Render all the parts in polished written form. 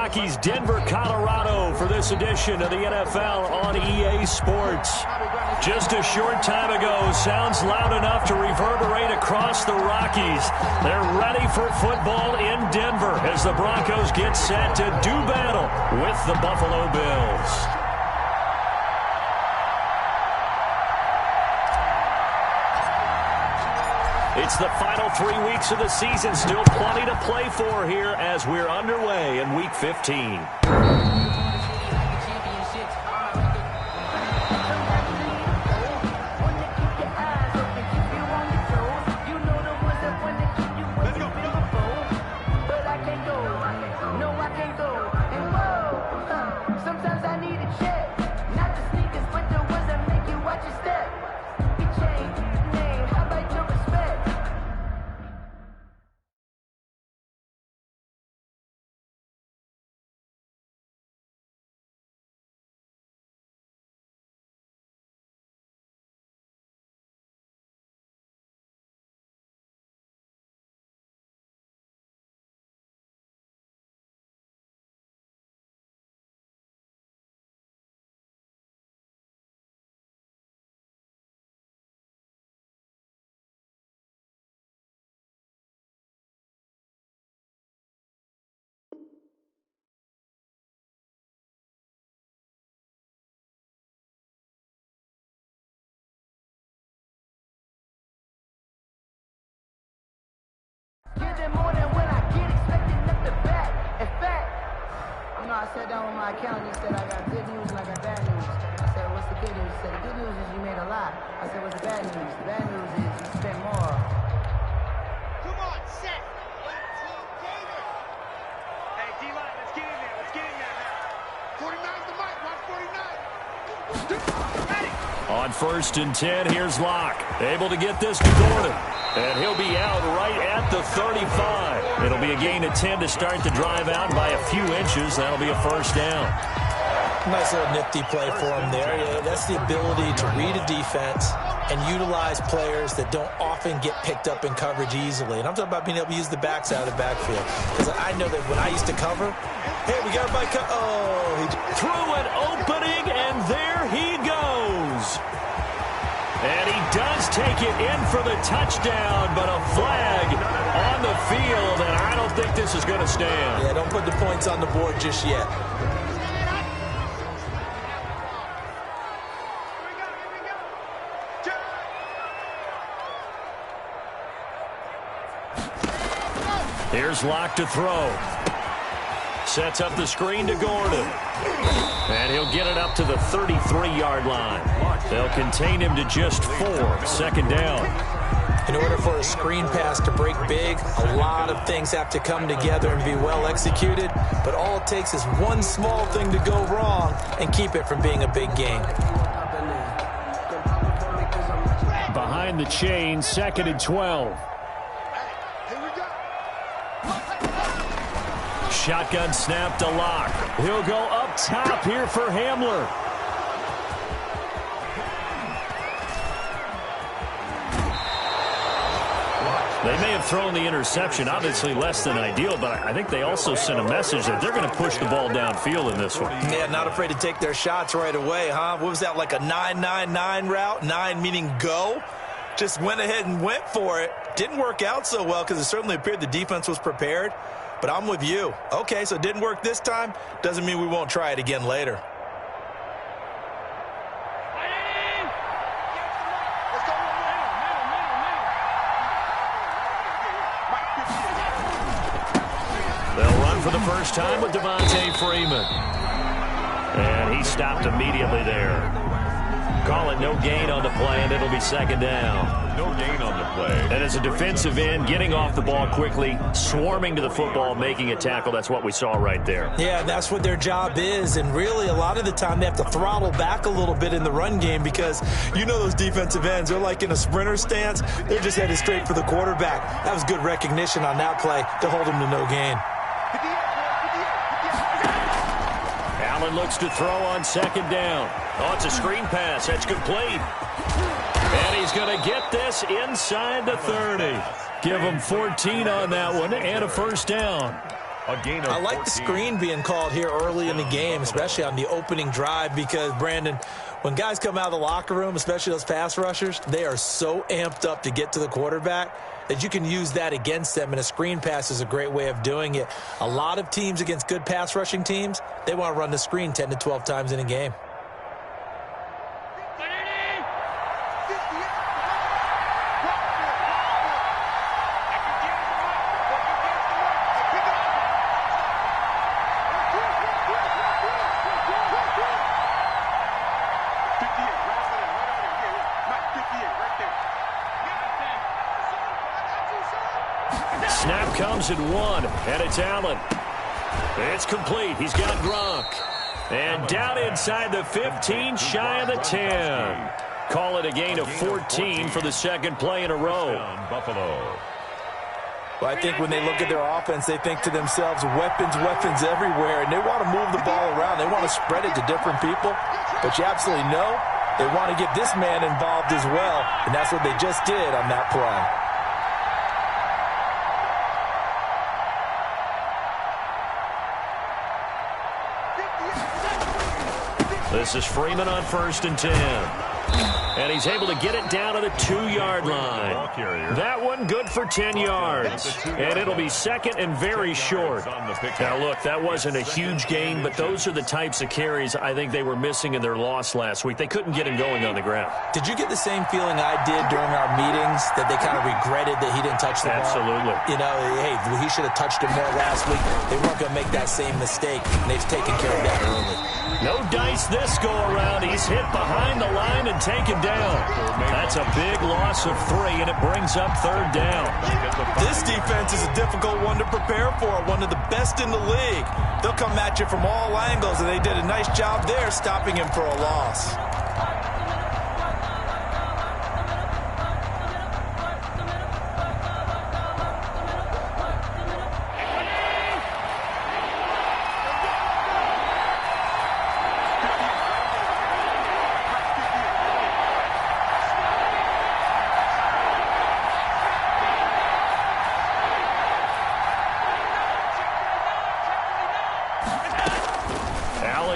Rockies, Denver, Colorado for this edition of the NFL on EA Sports. Just a short time ago, sounds loud enough to reverberate across the Rockies. They're ready for football in Denver as the Broncos get set to do battle with the Buffalo Bills. It's the final 3 weeks of the season. Still plenty to play for here as we're underway in Week 15. I sat down with my accountant and said, I got good news and I got bad news. I said, what's the good news? He said, the good news is you made a lot. I said, what's the bad news? The bad news is you spent more. Come on, set. 18 Gators. Hey, D-line, let's get in there. Let's get in there now. 49's the mic. Watch 49. Ready. On 1st and 10, here's Locke. Able to get this to Gordon. And he'll be out right at the 35. It'll be a gain of 10 to start the drive out by a few inches. That'll be a first down. Nice little nifty play for him there. Yeah, that's the ability to read a defense and utilize players that don't often get picked up in coverage easily. And I'm talking about being able to use the backs out of the backfield. Because I know that when I used to cover, hey, we got everybody he threw an opening, and there he goes. And he does take it in for the touchdown, but a flag on the field, and I don't think this is going to stand. Yeah, don't put the points on the board just yet. Here's Locke to throw. Sets up the screen to Gordon. And he'll get it up to the 33-yard line. They'll contain him to just 4. Second down. In order for a screen pass to break big, a lot of things have to come together and be well executed. But all it takes is one small thing to go wrong and keep it from being a big gain. Behind the chain, 2nd and 12. Shotgun snap to Locke. He'll go up top here for Hamler. They may have thrown the interception, obviously less than ideal, but I think they also sent a message that they're going to push the ball downfield in this one. Yeah, not afraid to take their shots right away, huh? What was that, like a 9-9-9 route? 9 meaning go? Just went ahead and went for it. Didn't work out so well because it certainly appeared the defense was prepared. But I'm with you. Okay, so it didn't work this time. Doesn't mean we won't try it again later. They'll run for the first time with Devontae Freeman. And he stopped immediately there. Call it no gain on the play, and it'll be second down. No gain on the play. And as a defensive end, getting off the ball quickly, swarming to the football, making a tackle, that's what we saw right there. Yeah, that's what their job is. And really, a lot of the time, they have to throttle back a little bit in the run game because you know those defensive ends, they're like in a sprinter stance. They're just headed straight for the quarterback. That was good recognition on that play to hold him to no gain. Allen looks to throw on second down. Oh, it's a screen pass. That's complete. And he's going to get this inside the 30. Give him 14 on that one and a first down. A gain of I like 14. the screen being called here early in the game, especially on the opening drive, because, Brandon, when guys come out of the locker room, especially those pass rushers, they are so amped up to get to the quarterback that you can use that against them, and a screen pass is a great way of doing it. A lot of teams against good pass rushing teams, they want to run the screen 10 to 12 times in a game. Snap comes at 1, and it's Allen. It's complete. He's got Gronk. And down inside the 15, shy of the 10. Call it a gain of 14 for the second play in a row. Buffalo. Well, I think when they look at their offense, they think to themselves, weapons, weapons everywhere, and they want to move the ball around. They want to spread it to different people, but you absolutely know they want to get this man involved as well, and that's what they just did on that play. This is Freeman on 1st and 10. And he's able to get it down to the 2-yard line. That one good for 10 yards. And it'll be second and very short. Now, look, that wasn't a huge gain, but those are the types of carries I think they were missing in their loss last week. They couldn't get him going on the ground. Did you get the same feeling I did during our meetings, that they kind of regretted that he didn't touch the ball? Absolutely. You know, hey, he should have touched it more last week. They weren't going to make that same mistake, and they've taken care of that early. No dice this go-around. He's hit behind the line and taken down. That's a big loss of 3, and it brings up 3rd down. This defense is a difficult one to prepare for, one of the best in the league. They'll come at you from all angles, and they did a nice job there stopping him for a loss.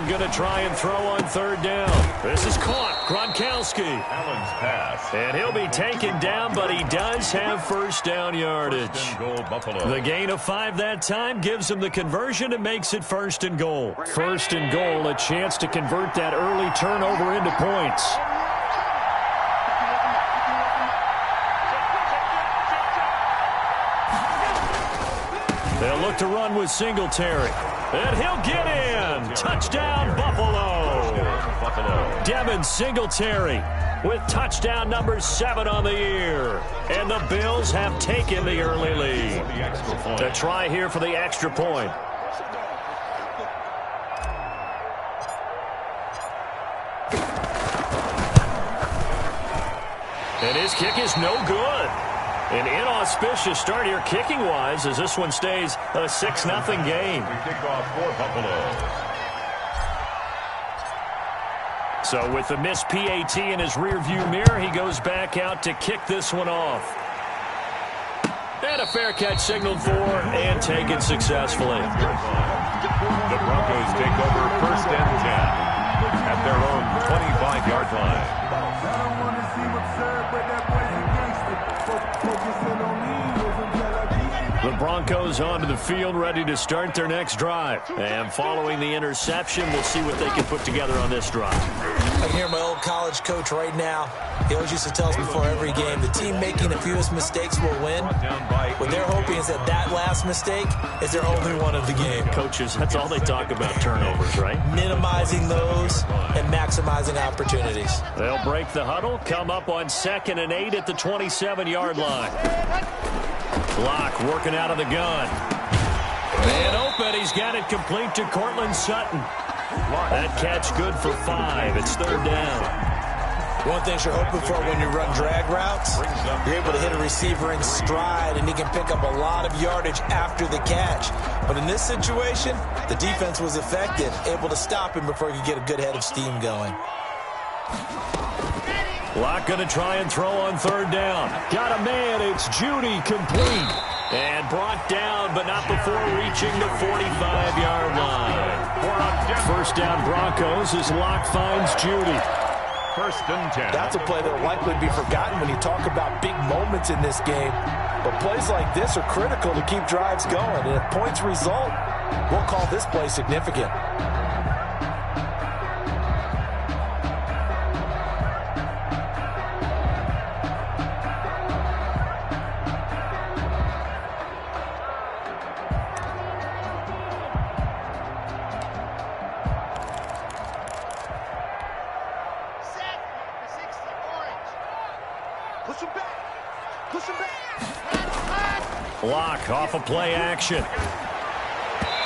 Going to try and throw on 3rd down. This is caught. Gronkowski. Allen's pass. And he'll be taken down, but he does have 1st down yardage. 1st and goal, Buffalo. The gain of 5 that time gives him the conversion and makes it 1st and goal. 1st and goal, a chance to convert that early turnover into points. They'll look to run with Singletary. And he'll get in. Touchdown, Buffalo. Devin Singletary with touchdown number 7 on the year. And the Bills have taken the early lead. To try here for the extra point. And his kick is no good. An inauspicious start here kicking-wise as this one stays a 6-0 game. Kickoff for Buffalo. So with the missed PAT in his rearview mirror, he goes back out to kick this one off. And a fair catch signaled for and taken successfully. The Broncos take over 1st and 10 at their own 25-yard line. The Broncos onto the field, ready to start their next drive. And following the interception, we'll see what they can put together on this drive. I can hear my old college coach right now. He always used to tell us before every game, the team making the fewest mistakes will win. What they're hoping is that that last mistake is their only one of the game. Coaches, that's all they talk about, turnovers, right? Minimizing those and maximizing opportunities. They'll break the huddle, come up on 2nd and 8 at the 27-yard line. Block working out of the gun. And open, he's got it complete to Cortland Sutton. That catch good for 5. It's 3rd down. One thing you're hoping for when you run drag routes, you're able to hit a receiver in stride, and he can pick up a lot of yardage after the catch. But in this situation, the defense was effective, able to stop him before he could get a good head of steam going. Locke going to try and throw on 3rd down. Got a man. It's Judy complete. And brought down, but not before reaching the 45-yard line. First down Broncos as Locke finds Judy. First and 10. That's a play that will likely be forgotten when you talk about big moments in this game. But plays like this are critical to keep drives going. And if points result, we'll call this play significant. Block off of play action.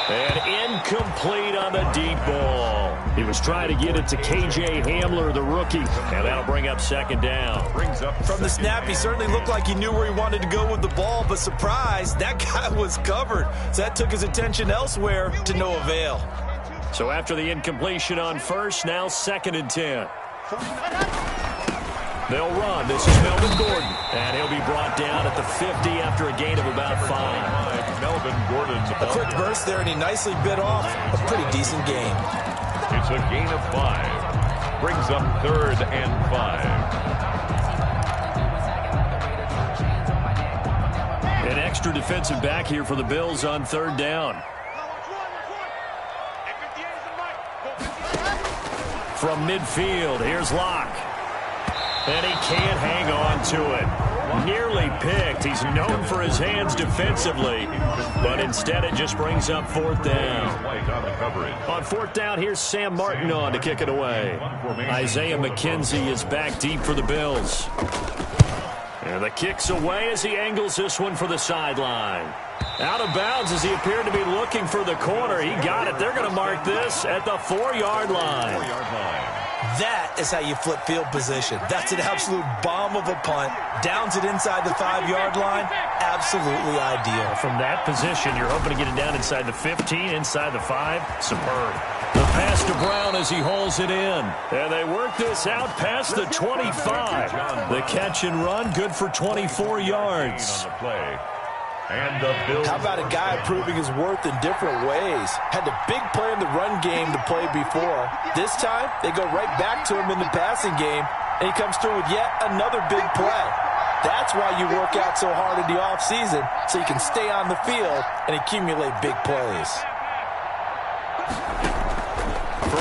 And incomplete on the deep ball. He was trying to get it to K.J. Hamler, the rookie. And that'll bring up second down. From the snap, he certainly looked like he knew where he wanted to go with the ball, but surprise, that guy was covered. So that took his attention elsewhere to no avail. So after the incompletion on first, now second and 10. They'll run. This is Melvin Gordon. And he'll be brought down at the 50 after a gain of about 5. Melvin Gordon. A quick burst there, and he nicely bit off a pretty decent gain. It's a gain of 5. Brings up third and 5. An extra defensive back here for the Bills on third down. From midfield, here's Locke. And he can't hang on to it. Nearly picked. He's known for his hands defensively, but instead it just brings up fourth down. On fourth down, here's Sam Martin on to kick it away. Isaiah McKenzie is back deep for the Bills. And the kick's away as he angles this one for the sideline. Out of bounds as he appeared to be looking for the corner. He got it. They're going to mark this at the 4-yard line. That is how you flip field position. That's an absolute bomb of a punt. Downs it inside the 5-yard line. Absolutely ideal. From that position, you're hoping to get it down inside the 15, inside the 5. Superb. The pass to Brown as he hauls it in. And they work this out past the 25. The catch and run, good for 24 yards. On the play. And the Bills. How about a guy proving his worth in different ways? Had the big play in the run game to play before. This time, they go right back to him in the passing game, and he comes through with yet another big play. That's why you work out so hard in the offseason, so you can stay on the field and accumulate big plays.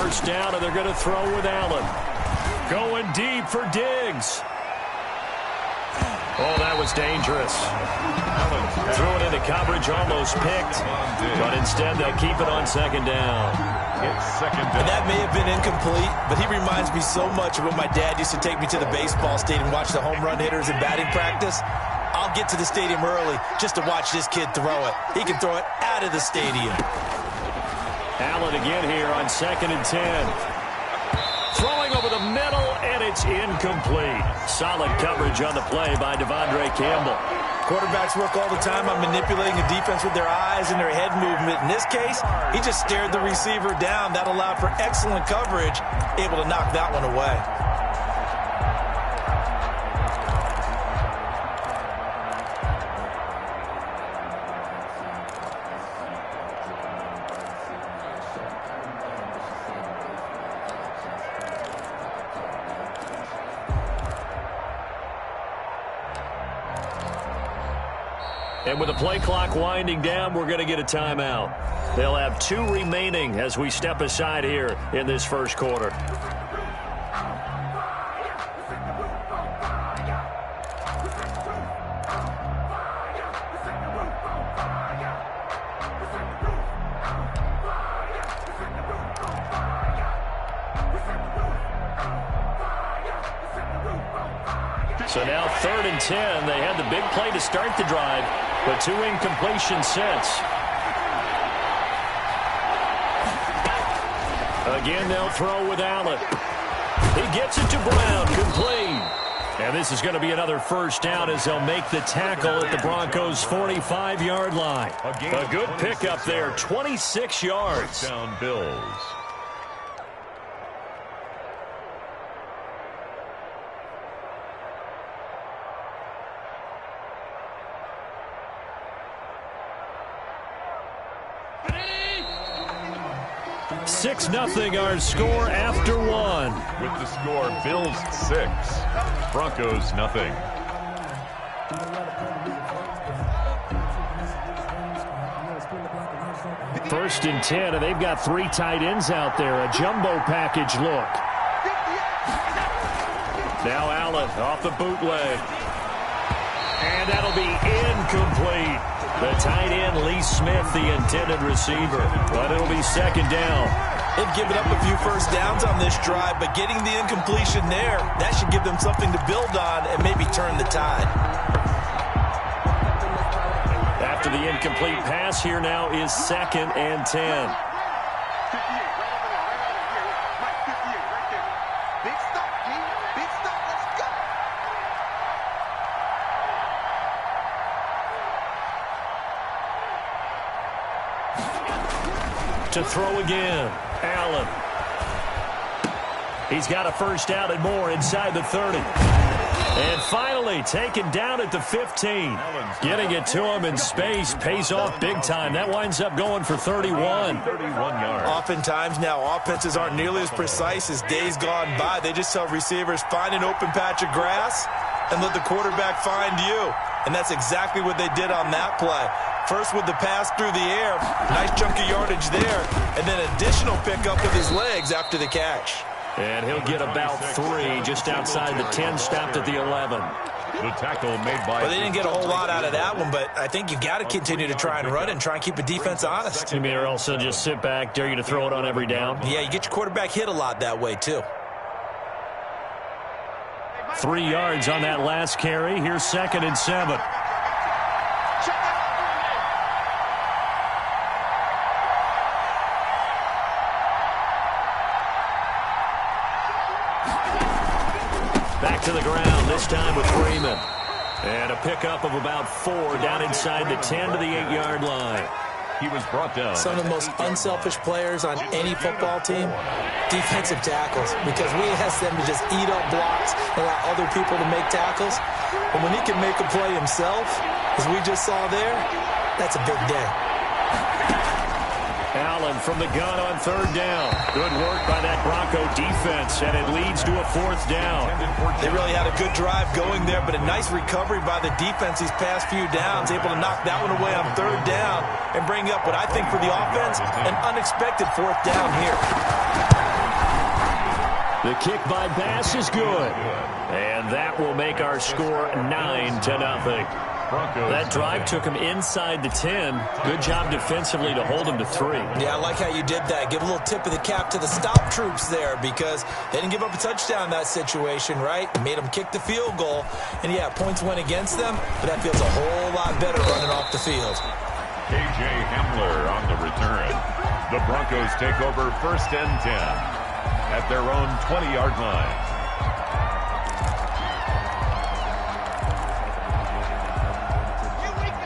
First down, and they're going to throw with Allen. Going deep for Diggs. Oh, that was dangerous. Threw it into coverage, almost picked. But instead, they'll keep it on second down. It's second down. And that may have been incomplete, but he reminds me so much of when my dad used to take me to the baseball stadium and watch the home run hitters in batting practice. I'll get to the stadium early just to watch this kid throw it. He can throw it out of the stadium. Allen again here on second and 10. Throwing over the middle, and it's incomplete. Solid coverage on the play by Devondre Campbell. Quarterbacks work all the time on manipulating the defense with their eyes and their head movement. In this case, he just stared the receiver down. That allowed for excellent coverage, able to knock that one away. And with the play clock winding down, we're going to get a timeout. They'll have 2 remaining as we step aside here in this first quarter. So now 3rd and 10. They had the big play to start the drive, but 2 incompletions since. Again, they'll throw with Allen. He gets it to Brown, complete. And this is going to be another first down as they'll make the tackle at the Broncos' 45-yard line. A good pickup there, 26 yards. Down Bills. 6-0 our score after one. With the score, Bills 6, Broncos nothing. First and 10, and they've got 3 tight ends out there. A jumbo package look. Now Allen off the bootleg. And that'll be incomplete. The tight end, Lee Smith, the intended receiver. But it'll be second down. They've given up a few first downs on this drive, but getting the incompletion there, that should give them something to build on and maybe turn the tide. After the incomplete pass, here now is second and 10. To throw again, Allen. He's got a first down and more inside the 30. And finally taken down at the 15. Getting it to him in space pays off big time. That winds up going for 31. 31 yards. Oftentimes now, offenses aren't nearly as precise as days gone by. They just tell receivers, find an open patch of grass and let the quarterback find you. And that's exactly what they did on that play. First with the pass through the air, nice chunk of yardage there, and then additional pickup with his legs after the catch. And he'll get about 3 just outside the 10, stopped at the 11. The tackle made by... Well, they didn't get a whole lot out of that one, but I think you've got to continue to try and run and try and keep the defense honest. You mean or also just sit back, dare you to throw it on every down? Yeah, you get your quarterback hit a lot that way, too. 3 yards on that last carry. Here's second and 7. Back to the ground, this time with Freeman. And a pickup of about 4 down inside the 10 to the 8-yard line. He was brought down. Some of the most unselfish players on any football team, defensive tackles, because we ask them to just eat up blocks and allow other people to make tackles. And when he can make a play himself, as we just saw there, that's a big day. Allen from the gun on 3rd down. Good work by that Bronco defense, and it leads to a 4th down. They really had a good drive going there, but a nice recovery by the defense these past few downs, able to knock that one away on 3rd down and bring up what I think for the offense, an unexpected 4th down here. The kick by Bass is good, and that will make our score 9-0. That drive took him inside the 10. Good job defensively to hold him to 3. Yeah, I like how you did that. Give a little tip of the cap to the stop troops there because they didn't give up a touchdown in that situation, right? Made them kick the field goal. And, yeah, points went against them, but that feels a whole lot better running off the field. K.J. Hamler on the return. The Broncos take over 1st and 10 at their own 20-yard line.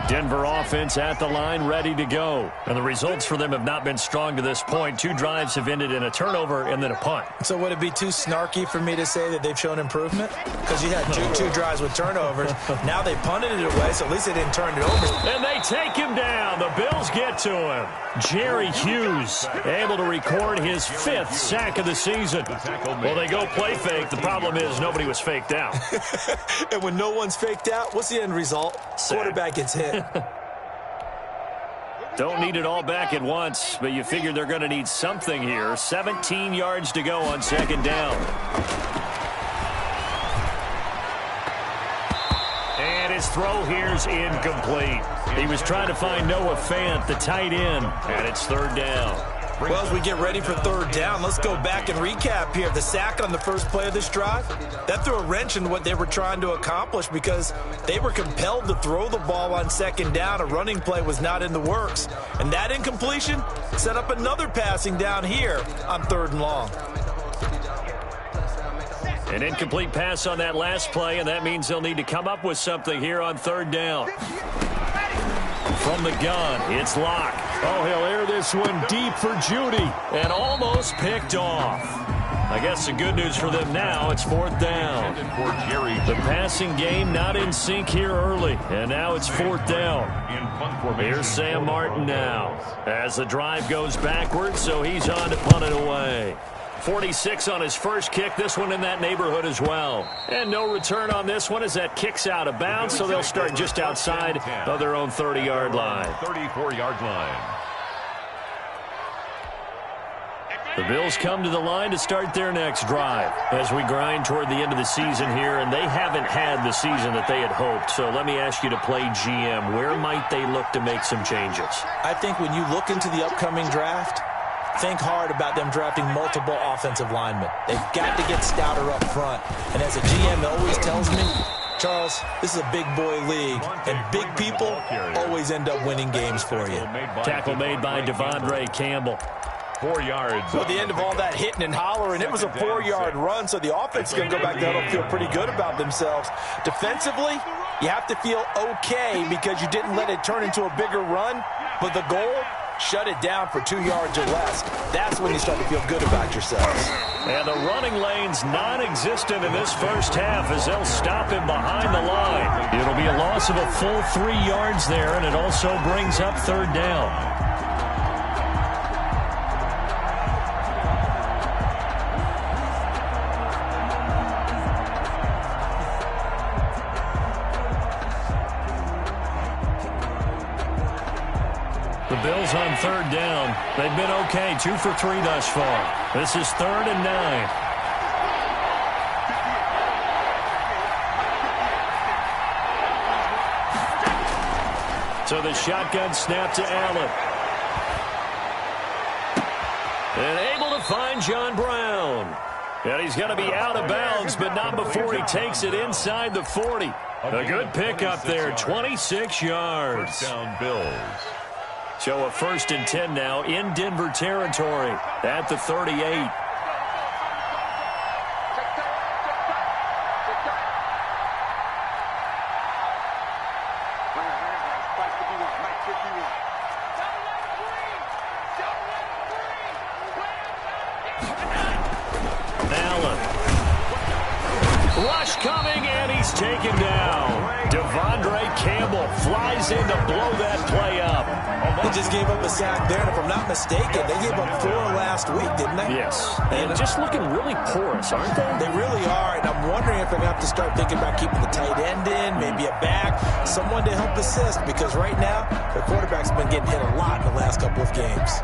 Denver offense at the line, ready to go. And the results for them have not been strong to this point. 2 drives have ended in a turnover and then a punt. So would it be too snarky for me to say that they've shown improvement? Because you had two drives with turnovers. Now they punted it away, so at least they didn't turn it over. And they take him down. The Bills get to him. Jerry Hughes able to record his 5th sack of the season. Well, they go play fake. The problem is nobody was faked out. And when no one's faked out, what's the end result? Sack. Quarterback gets hit. Don't need it all back at once, but you figure they're going to need something here. 17 yards to go on 2nd down. And his throw here's incomplete. He was trying to find Noah Fant, the tight end, and it's 3rd down. Well, as we get ready for 3rd down, let's go back and recap here. The sack on the first play of this drive, that threw a wrench in what they were trying to accomplish because they were compelled to throw the ball on 2nd down. A running play was not in the works. And that incompletion set up another passing down here on 3rd and long. An incomplete pass on that last play, and that means they'll need to come up with something here on 3rd down. From the gun, it's Locke. Oh, he'll air this one deep for Judy and almost picked off. I guess the good news for them now, it's 4th down. The passing game not in sync here early, and now it's 4th down. Here's Sam Martin now as the drive goes backwards, so he's on to punt it away. 46 on his first kick, this one in that neighborhood as well. And no return on this one as that kicks out of bounds, so they'll start just outside of their own 30-yard line. 34-yard line. The Bills come to the line to start their next drive as we grind toward the end of the season here, and they haven't had the season that they had hoped. So let me ask you to play GM. Where might they look to make some changes? I think when you look into the upcoming draft, think hard about them drafting multiple offensive linemen. They've got to get stouter up front. And as a GM always tells me, Charles, this is a big boy league, and big people always end up winning games for you. Tackle made by Devondre Campbell. 4 yards. So at the end of all that hitting and hollering, it was a 4-yard run, so the offense is going to go back there and feel pretty good about themselves. Defensively, you have to feel okay because you didn't let it turn into a bigger run, but the goal, shut it down for 2 yards or less. That's when you start to feel good about yourselves. And the running lane's non-existent in this first half as they'll stop him behind the line. It'll be a loss of a full 3 yards there, and it also brings up 3rd down. The Bills on 3rd down. They've been okay, 2 for 3 thus far. This is 3rd and 9. So the shotgun snap to Allen. And able to find John Brown. And he's going to be out of bounds, but not before he takes it inside the 40. A good pickup there, 26 yards. First down, Bills. So a 1st and 10 now in Denver territory at the 38. Allen. Rush coming, and he's taken down. Devondre Campbell flies in to blow that play up. They just gave up a sack there, and if I'm not mistaken, they gave up 4 last week, didn't they? Yes. And just looking really porous, aren't they? They really are, and I'm wondering if they're going to have to start thinking about keeping the tight end in, maybe a back, someone to help assist, because right now, their quarterback's been getting hit a lot in the last couple of games.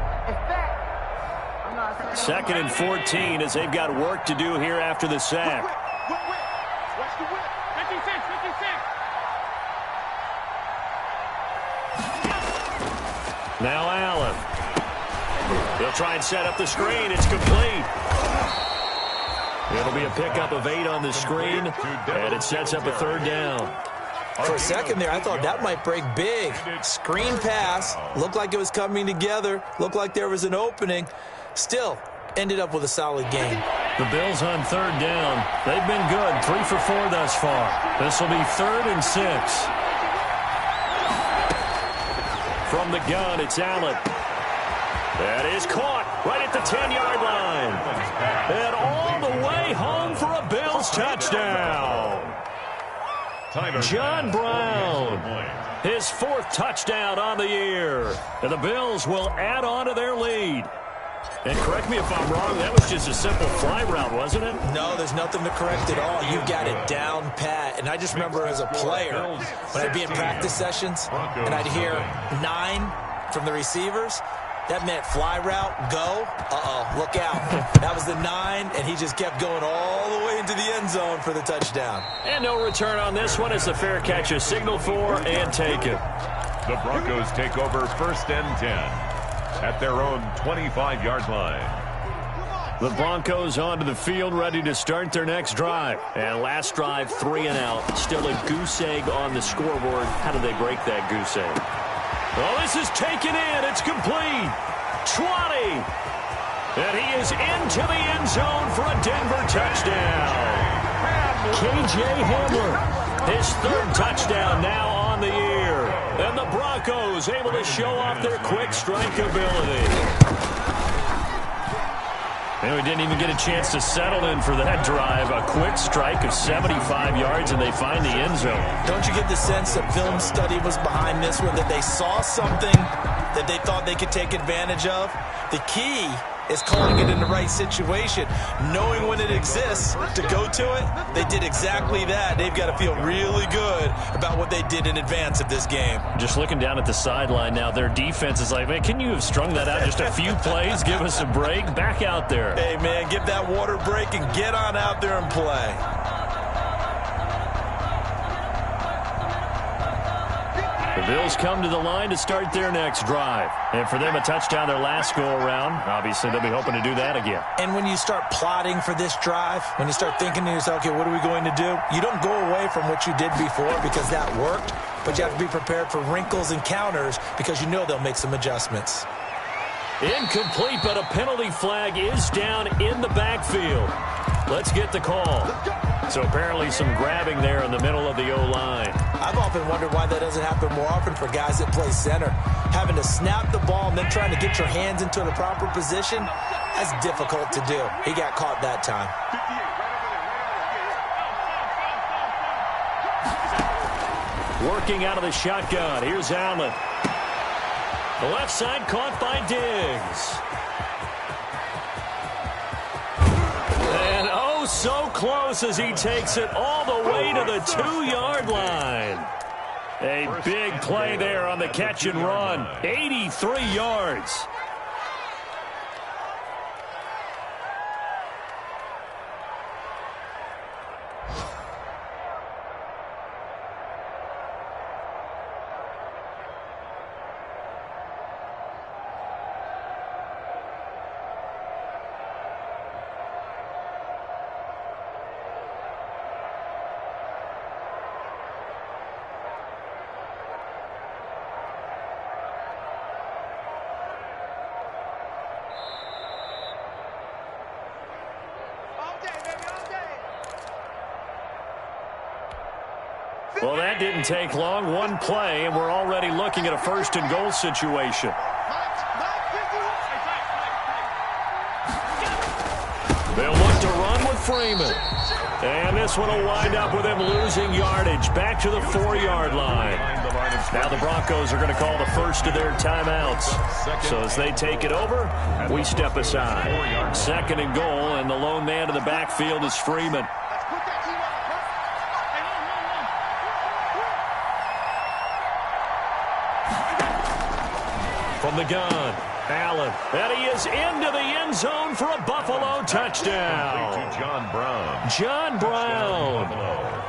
2nd and 14 as they've got work to do here after the sack. Watch the whip. 56, 56. Now Allen. They'll try and set up the screen. It's complete. It'll be a pickup of 8 on the screen, and it sets up a 3rd down. For a second there, I thought that might break big. Screen pass. Looked like it was coming together. Looked like there was an opening. Still, ended up with a solid game. The Bills on 3rd down. They've been good, 3 for 4 thus far. This will be 3rd and 6. From the gun, it's Allen. That is caught right at the 10-yard line. And all the way home for a Bills touchdown. John Brown, his 4th touchdown on the year. And the Bills will add on to their lead. And correct me if I'm wrong, that was just a simple fly route, wasn't it? No, there's nothing to correct at all. You've got it down pat. And I just remember as a player, when I'd be in practice sessions, and I'd hear 9 from the receivers, that meant fly route, go, look out. That was the 9, and he just kept going all the way into the end zone for the touchdown. And no return on this one as the fair catch is signaled for and taken. The Broncos take over 1st and 10. At their own 25-yard line. The Broncos onto the field, ready to start their next drive. And last drive, 3 and out. Still a goose egg on the scoreboard. How do they break that goose egg? Well, this is taken in. It's complete. 20. And he is into the end zone for a Denver touchdown. KJ Hamler, his 3rd touchdown now on the year. And the the Broncos able to show off their quick strike ability. And we didn't even get a chance to settle in for that drive. A quick strike of 75 yards, and they find the end zone. Don't you get the sense that film study was behind this one, that they saw something that they thought they could take advantage of? The key is calling it in the right situation, knowing when it exists to go to it. They did exactly that. They've got to feel really good about what they did in advance of this game. Just looking down at the sideline now, their defense is like, man, can you have strung that out just a few plays? Give us a break. Back out there. Hey, man, give that water break and get on out there and play. The Bills come to the line to start their next drive. And for them, a touchdown their last go-around. Obviously, they'll be hoping to do that again. And when you start plotting for this drive, when you start thinking to yourself, okay, what are we going to do? You don't go away from what you did before because that worked, but you have to be prepared for wrinkles and counters because you know they'll make some adjustments. Incomplete, but a penalty flag is down in the backfield. Let's get the call. So apparently some grabbing there in the middle of the O-line. I've often wondered why that doesn't happen more often for guys that play center. Having to snap the ball and then trying to get your hands into the proper position, that's difficult to do. He got caught that time. Working out of the shotgun. Here's Allen. The left side caught by Diggs. And oh, so close as he takes it all the way to the 2-yard line. A big play there on the catch and run. 83 yards. Well, that didn't take long. One play, and we're already looking at a first-and-goal situation. They'll look to run with Freeman. And this one will wind up with him losing yardage back to the 4-yard line. Now the Broncos are going to call the first of their timeouts. So as they take it over, we step aside. 2nd and goal, and the lone man in the backfield is Freeman. From the gun, Allen. And he is into the end zone for a Buffalo touchdown. John Brown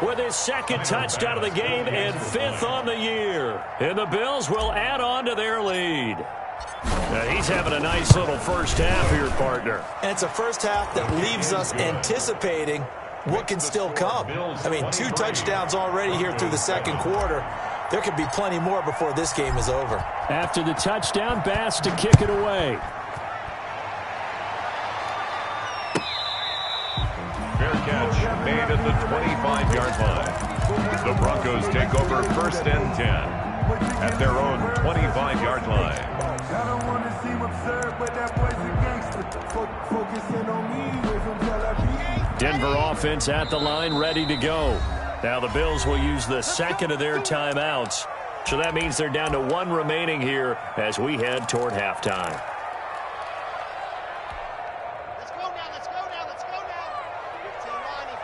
with his 2nd touchdown of the game and 5th on the year. And the Bills will add on to their lead. Now he's having a nice little first half here, partner. And it's a first half that leaves us anticipating what can still come. I mean, 2 touchdowns already here through the 2nd quarter. There could be plenty more before this game is over. After the touchdown, Bass to kick it away. Fair catch made at the 25-yard line. The Broncos take over 1st and 10 at their own 25-yard line. I don't want to seem absurd, but that boy's a gangster. Focusing on me away from Tel Aviv. Denver offense at the line, ready to go. Now the Bills will use the 2nd of their timeouts. So that means they're down to 1 remaining here as we head toward halftime. Let's go now, let's go now, let's go now. 15-Lonnie,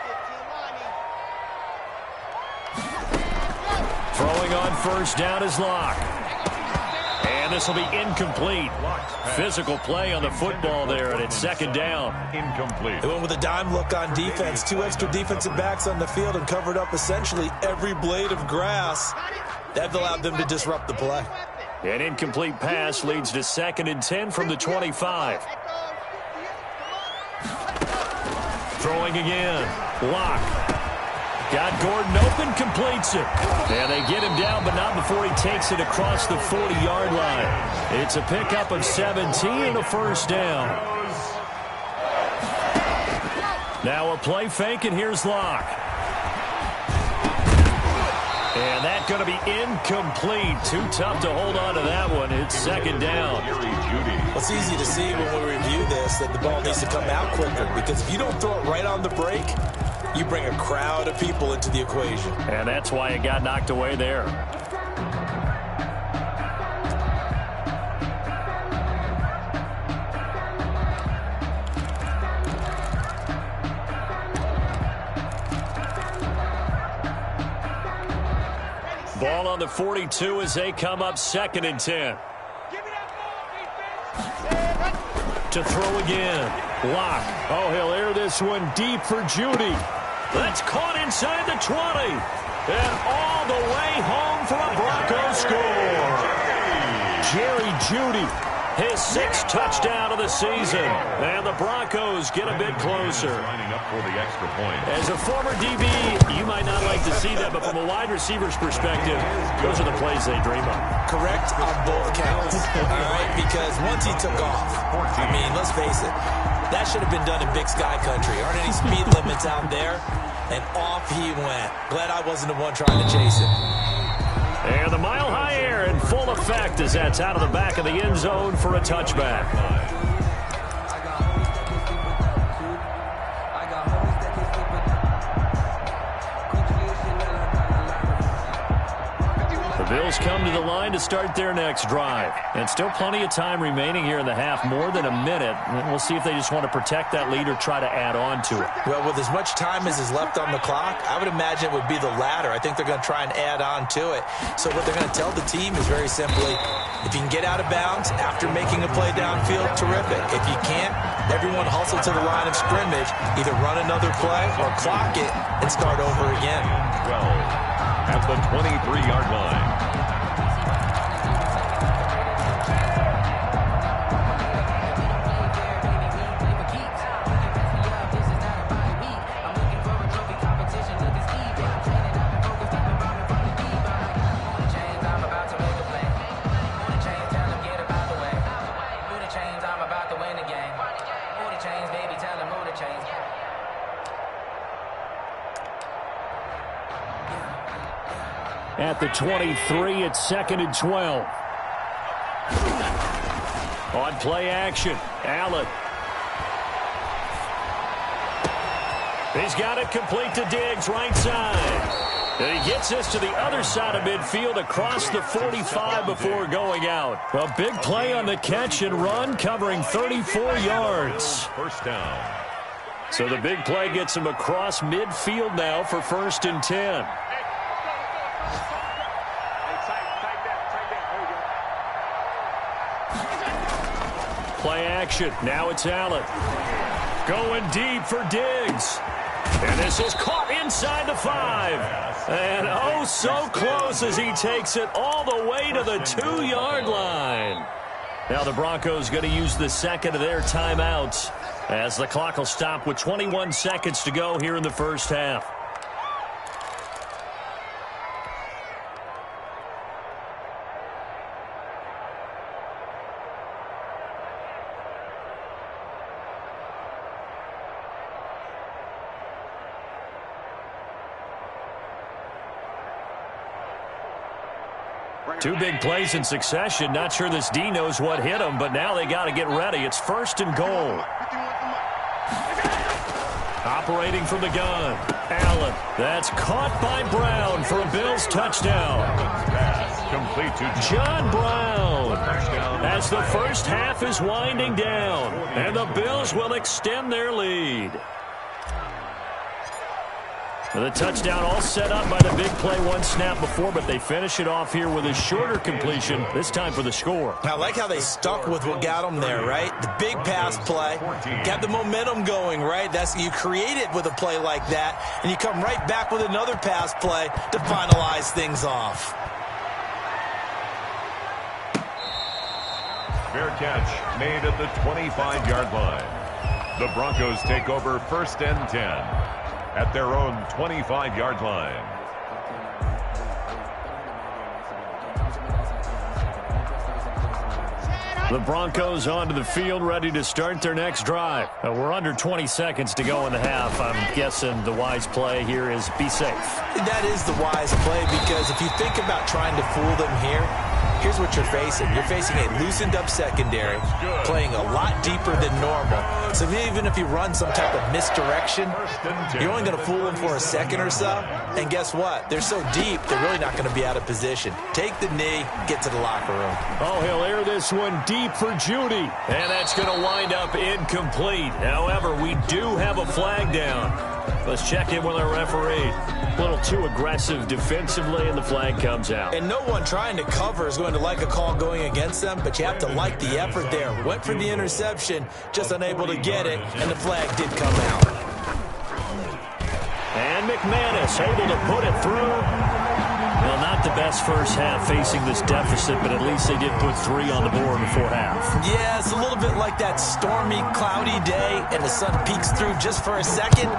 15-Lonnie. Throwing on first down is Locke. And this will be incomplete. Physical play on the football there, and it's 2nd down. Incomplete. They went with a dime look on defense. 2 extra defensive backs on the field and covered up essentially every blade of grass. That allowed them to disrupt the play. An incomplete pass leads to 2nd and 10 from the 25. Throwing again. Locke. Got Gordon open, completes it. And they get him down, but not before he takes it across the 40-yard line. It's a pickup of 17 and a first down. Now a play fake, and here's Locke. And that's going to be incomplete. Too tough to hold on to that one. It's second down. Well, it's easy to see when we review this that the ball needs to come out quicker, because if you don't throw it right on the break, you bring a crowd of people into the equation. And that's why it got knocked away there. Ball on the 42 as they come up second and 10. To throw again. Lock. Oh, he'll air this one deep for Judy. That's caught inside the 20. And all the way home for a Broncos score. Jerry Judy, his 6th touchdown of the season. And the Broncos get a bit closer. Lining up for the extra point. As a former DB, you might not like to see that, but from a wide receiver's perspective, those are the plays they dream of. Correct on both counts. All right, because once he took off, I mean, let's face it, that should have been done in Big Sky Country. Aren't any speed limits out there? And off he went. Glad I wasn't the one trying to chase him. And the mile-high air in full effect as that's out of the back of the end zone for a touchback. The Bills come to the line to start their next drive. And still plenty of time remaining here in the half, more than a minute. And we'll see if they just want to protect that lead or try to add on to it. Well, with as much time as is left on the clock, I would imagine it would be the latter. I think they're going to try and add on to it. So what they're going to tell the team is very simply, if you can get out of bounds after making a play downfield, terrific. If you can't, everyone hustle to the line of scrimmage, either run another play or clock it and start over again. 12 at the 23-yard line. At the 23, it's 2nd and 12. On play action, Allen. He's got it complete to Diggs, right side. And he gets this to the other side of midfield across the 45 before going out. A big play on the catch and run, covering 34 yards. First down. So the big play gets him across midfield now for 1st and 10. Play action. Now it's Allen. Going deep for Diggs. And this is caught inside the 5. And oh, so close as he takes it all the way to the 2-yard line. Now the Broncos going to use the second of their timeouts as the clock will stop with 21 seconds to go here in the first half. Two big plays in succession. Not sure this D knows what hit him, but now they got to get ready. It's 1st and goal. Operating from the gun. Allen. That's caught by Brown for a Bills touchdown. Complete to John Brown. As the first half is winding down. And the Bills will extend their lead. The touchdown all set up by the big play one snap before, but they finish it off here with a shorter completion, this time for the score. I like how they stuck with what got them there, right? The big pass play, got the momentum going, right? That's you create it with a play like that, and you come right back with another pass play to finalize things off. fair catch made at the 25-yard line. The Broncos take over 1st and 10. At their own 25-yard line. The Broncos onto the field, ready to start their next drive. We're under 20 seconds to go in the half. I'm guessing the wise play here is be safe. That is the wise play, because if you think about trying to fool them here, here's what you're facing. You're facing a loosened up secondary, playing a lot deeper than normal. So even if you run some type of misdirection, you're only going to fool them for a second or so. And guess what? They're so deep, they're really not going to be out of position. Take the knee, get to the locker room. Oh, he'll air this one deep for Judy. And that's going to wind up incomplete. However, we do have a flag down. Let's check in with our referee. A little too aggressive defensively, and the flag comes out. And no one trying to cover is going to like a call going against them, but you have to like the effort there. Went for the interception, just unable to get it, and the flag did come out. And McManus able to put it through. Well, not the best first half facing this deficit, but at least they did put 3 on the board before half. Yeah, it's a little bit like that stormy, cloudy day, and the sun peeks through just for a second.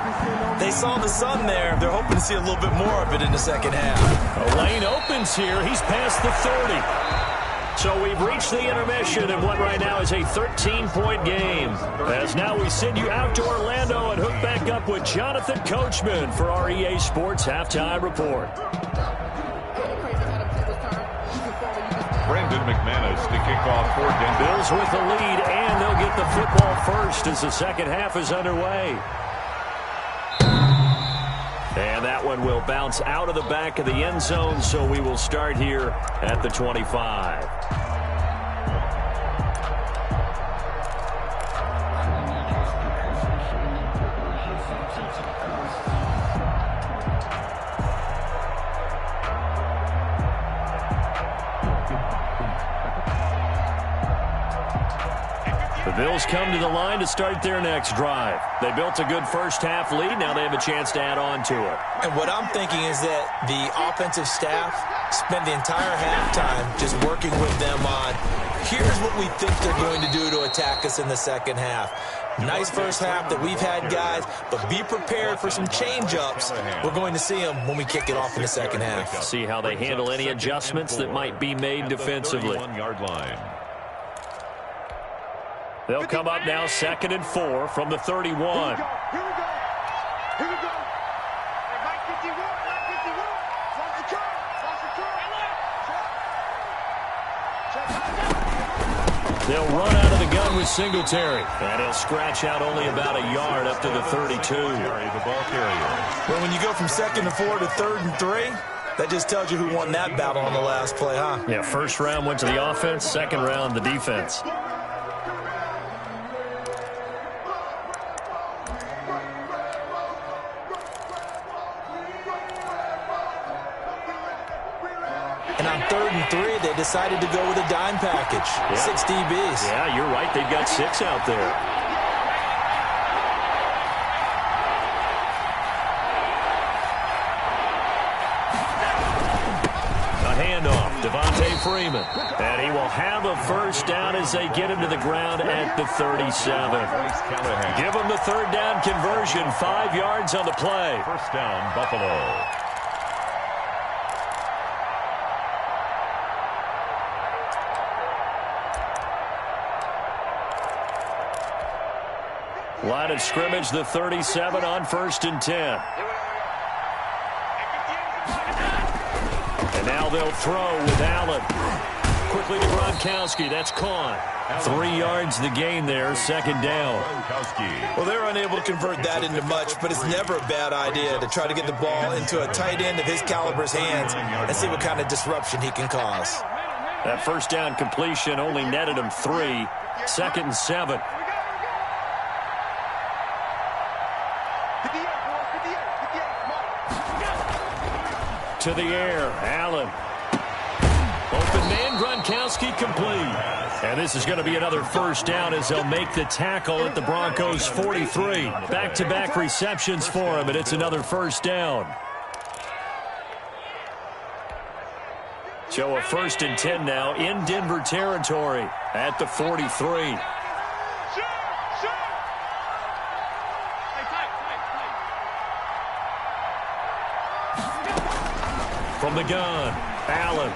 They saw the sun there. They're hoping to see a little bit more of it in the second half. A lane opens here. He's past the 30. So we've reached the intermission in what right now is a 13-point game. As now we send you out to Orlando and hook back up with Jonathan Coachman for our EA Sports Halftime Report. Brandon McManus to kick off for Denver. Bills with the lead, and they'll get the football first as the second half is underway. And that one will bounce out of the back of the end zone, so we will start here at the 25. The Bills come to the line to start their next drive. They built a good first half lead. Now they have a chance to add on to it. And what I'm thinking is that the offensive staff spent the entire halftime just working with them on, here's what we think they're going to do to attack us in the second half. Nice first half that we've had, guys, but be prepared for some change-ups. We're going to see them when we kick it off in the second half. See how they handle any adjustments that might be made defensively. Yard-line. They'll come up now 2nd and 4 from the 31. Here we go. Here we go. Hey, Mike 51. Mike 51. Watch the curve. Watch the curve. They'll run out of the gun with Singletary. And he'll scratch out only about a yard up to the 32. The ball carrier. Well, when you go from 2nd and 4 to 3rd and 3, that just tells you who won that battle on the last play, huh? Yeah, first round went to the offense, second round the defense. And on 3rd and 3, they decided to go with a dime package. Yeah. 6 DBs. Yeah, you're right. They've got 6 out there. A handoff. Devontae Freeman. And he will have a first down as they get him to the ground at the 37. Give him the 3rd down conversion. 5 yards on the play. First down, Buffalo. Line of scrimmage, the 37 on 1st and 10. And now they'll throw with Allen. Quickly to Gronkowski. That's caught. 3 yards the gain there, 2nd down. Well, they're unable to convert that into much, but it's never a bad idea to try to get the ball into a tight end of his caliber's hands and see what kind of disruption he can cause. That first down completion only netted him 3. 2nd and 7. To the air, Allen. Open man, Gronkowski complete. And this is going to be another first down as they'll make the tackle at the Broncos' 43. Back-to-back receptions for him, and it's another first down. So a 1st and 10 now in Denver territory at the 43. From the gun, Allen.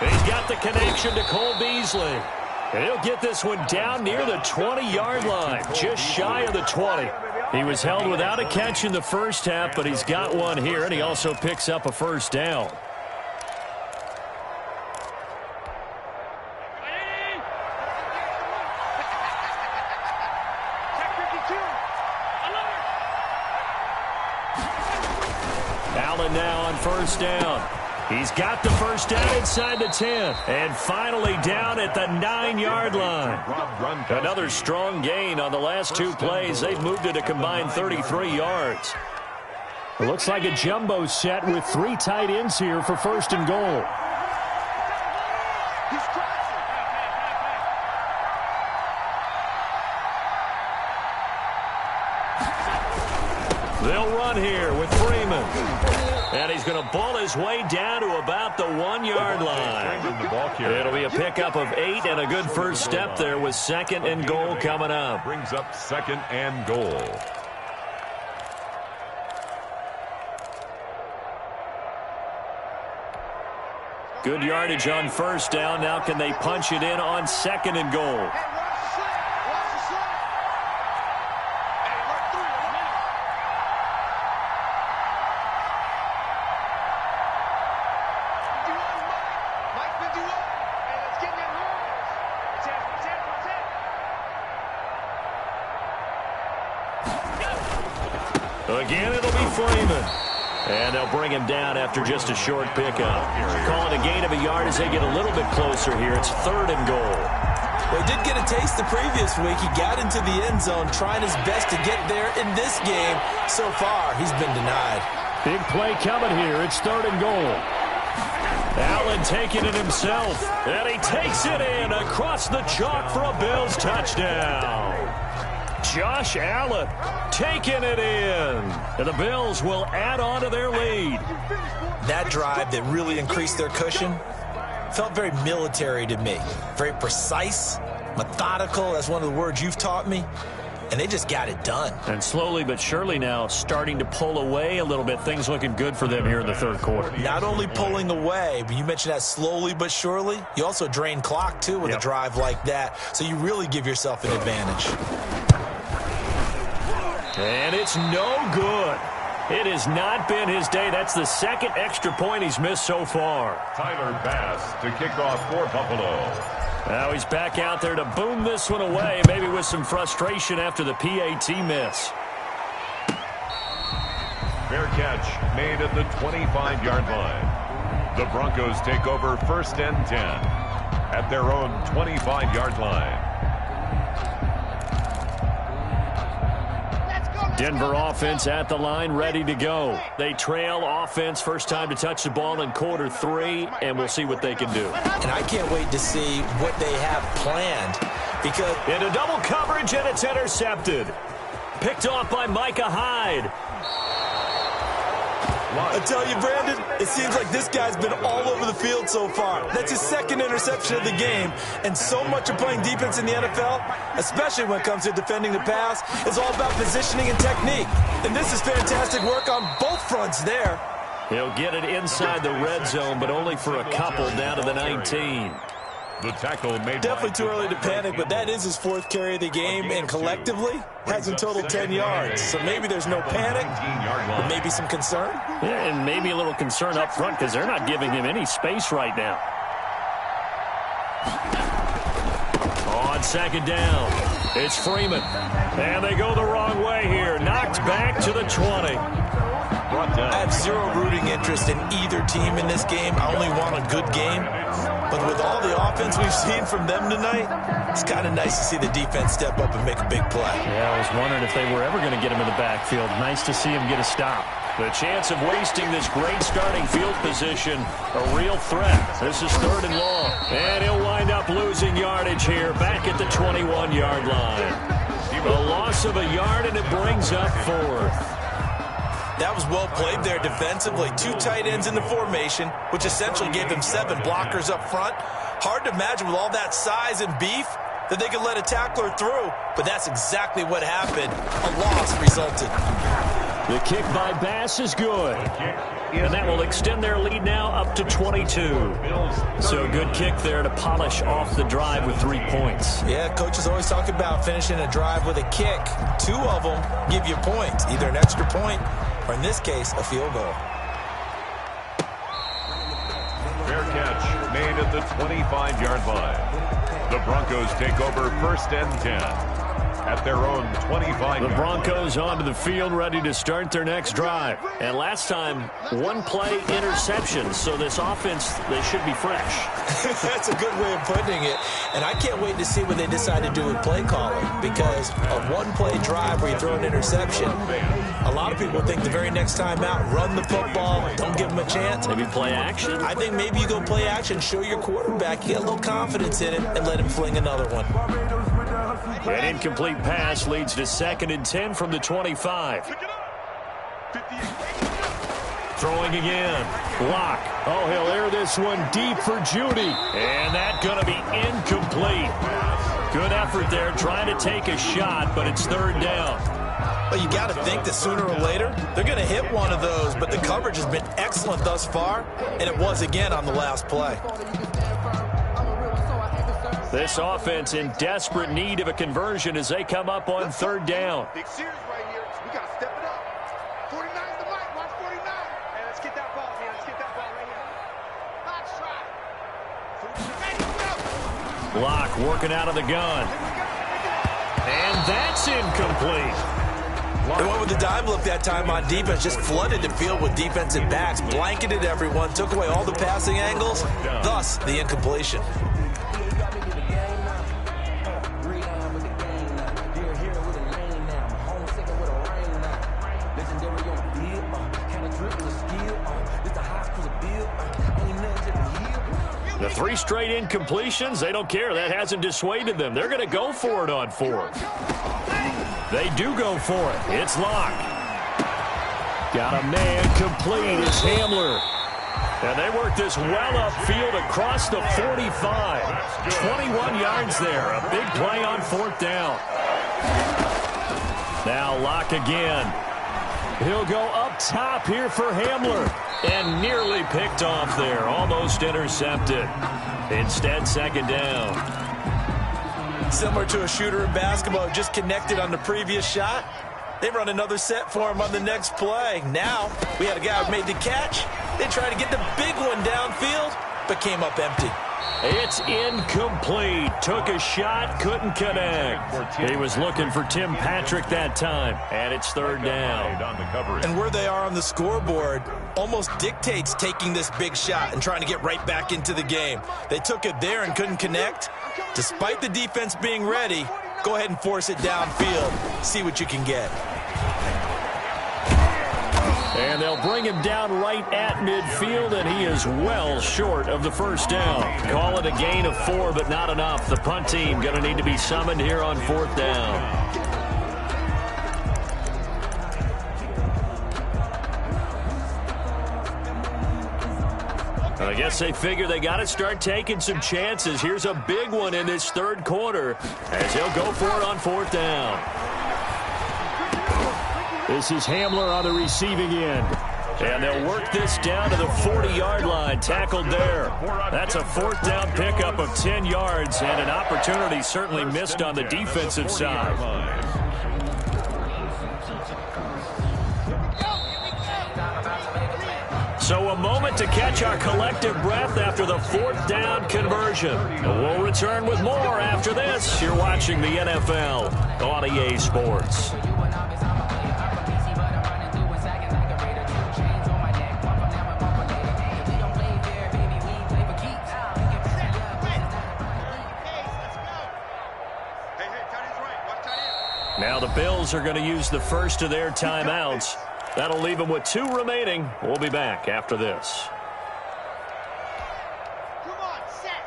He's got the connection to Cole Beasley. And he'll get this one down near the 20-yard line, just shy of the 20. He was held without a catch in the first half, but he's got one here, and he also picks up a first down. Allen now on first down. He's got the first down inside the 10. And finally down at the 9-yard line. Another strong gain on the last two plays. They've moved it a combined 33 yards. It looks like a jumbo set with 3 tight ends here for first and goal. They'll run here with Freeman. And he's going to ball his way down to about the 1-yard line. It'll be a pickup of 8 and a good first step there with second and goal coming up. Brings up second and goal. Good yardage on first down. Now can they punch it in on second and goal? Again, it'll be Freeman. And they'll bring him down after just a short pickup. Call it a gain of a yard as they get a little bit closer here. It's third and goal. Well, he did get a taste the previous week. He got into the end zone trying his best to get there in this game. So far, he's been denied. Big play coming here. It's third and goal. Allen taking it himself. And he takes it in across the chalk for a Bills touchdown. Josh Allen taking it in. And the Bills will add on to their lead. That drive that really increased their cushion felt very military to me. Very precise, methodical. That's one of the words you've taught me. And they just got it done. And slowly but surely now starting to pull away a little bit. Things looking good for them here in the third quarter. Not only pulling away, but you mentioned that slowly but surely. You also drain clock, too, with a drive like that. So you really give yourself an advantage. And it's no good. It has not been his day. That's the second extra point he's missed so far. Tyler Bass to kick off for Buffalo. Now he's back out there to boom this one away, maybe with some frustration after the PAT miss. Fair catch made at the 25-yard line. The Broncos take over first and 10 at their own 25-yard line. Denver offense at the line, ready to go. They trail offense, first time to touch the ball in quarter 3, and we'll see what they can do. And I can't wait to see what they have planned because into double coverage, and it's intercepted. Picked off by Micah Hyde. I tell you, Brandon, it seems like this guy's been all over the field so far. That's his second interception of the game. And so much of playing defense in the NFL, especially when it comes to defending the pass, is all about positioning and technique. And this is fantastic work on both fronts there. He'll get it inside the red zone, but only for a couple down to the 19. The tackle made definitely too early to panic, but that is his 4th carry of the game, and collectively has in total 10 yards. So maybe there's no panic, but maybe some concern. Yeah, and maybe a little concern up front because they're not giving him any space right now. On second down, it's Freeman. And they go the wrong way here. Knocked back to the 20. I have zero rooting interest in either team in this game. I only want a good game. But with all the offense we've seen from them tonight, it's kind of nice to see the defense step up and make a big play. Yeah, I was wondering if they were ever going to get him in the backfield. Nice to see him get a stop. The chance of wasting this great starting field position, a real threat. This is third and long. And he'll wind up losing yardage here back at the 21-yard line. A loss of a yard, and it brings up 4th. That was well played there defensively. 2 tight ends in the formation, which essentially gave them 7 blockers up front. Hard to imagine with all that size and beef that they could let a tackler through, but that's exactly what happened. A loss resulted. The kick by Bass is good. And that will extend their lead now up to 22. So good kick there to polish off the drive with 3 points. Yeah, coaches always talk about finishing a drive with a kick. 2 of them give you points, either an extra point or, in this case, a field goal. Fair catch made at the 25-yard line. The Broncos take over 1st and 10. At their own 25. The Broncos onto the field, ready to start their next drive. And last time, 1 play interception, so this offense, they should be fresh. That's a good way of putting it. And I can't wait to see what they decide to do with play calling, because a 1-play drive where you throw an interception, a lot of people think the very next time out, run the football, don't give them a chance. Maybe play action? I think maybe you go play action, show your quarterback, you get a little confidence in him, and let him fling another one. An incomplete pass leads to 2nd and 10 from the 25. Throwing again. Block. Oh, he'll air this one deep for Judy. And that's going to be incomplete. Good effort there trying to take a shot, but it's 3rd down. Well, you got to think that sooner or later, they're going to hit one of those, but the coverage has been excellent thus far, and it was again on the last play. This offense in desperate need of a conversion as they come up on 3rd down. Big series right here. We got to step it up. 49's the mic. Watch 49. Hey, let's get that ball, man. Let's get that ball right here. Box try. Block working out of the gun. And that's incomplete. They went with the dime look that time on defense, just flooded the field with defensive backs, blanketed everyone, took away all the passing angles, thus the incompletion. The 3 straight incompletions, they don't care. That hasn't dissuaded them. They're going to go for it on 4th. They do go for it. It's Locke. Got a man complete. It's Hamler. And they work this well upfield across the 45. 21 yards there. A big play on 4th down. Now Locke again. He'll go up top here for Hamler. And nearly picked off there. Almost intercepted. Instead, 2nd down. Similar to a shooter in basketball, just connected on the previous shot. They run another set for him on the next play. Now, we had a guy who made the catch. They tried to get the big one downfield, but came up empty. It's incomplete. Took a shot, couldn't connect. He was looking for Tim Patrick that time, and it's 3rd down. And where they are on the scoreboard almost dictates taking this big shot and trying to get right back into the game. They took it there and couldn't connect. Despite the defense being ready, go ahead and force it downfield. See what you can get. And they'll bring him down right at midfield, and he is well short of the 1st down. Call it a gain of 4, but not enough. The punt team going to need to be summoned here on 4th down. I guess they figure they got to start taking some chances. Here's a big one in this 3rd quarter as he'll go for it on 4th down. This is Hamler on the receiving end. And they'll work this down to the 40-yard line. Tackled there. That's a 4th down pickup of 10 yards and an opportunity certainly missed on the defensive side. So a moment to catch our collective breath after the 4th down conversion. We'll return with more after this. You're watching the NFL on EA Sports. Now the Bills are going to use the first of their timeouts. That'll leave them with 2 remaining. We'll be back after this. Come on, set.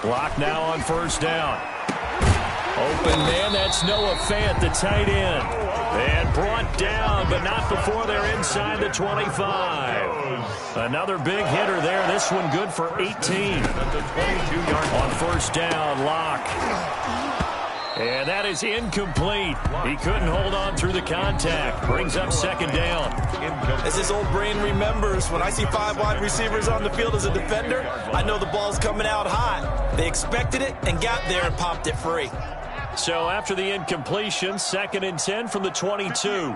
18 Block now on 1st down. Open man, that's Noah Fant, the tight end. And brought down, but not before they're inside the 25. Another big hitter there. This one good for 18. On 1st down, Locke. And that is incomplete. He couldn't hold on through the contact. Brings up second down. As this old brain remembers, when I see 5 wide receivers on the field as a defender, I know the ball's coming out hot. They expected it and got there and popped it free. So after the incompletion, 2nd and 10 from the 22.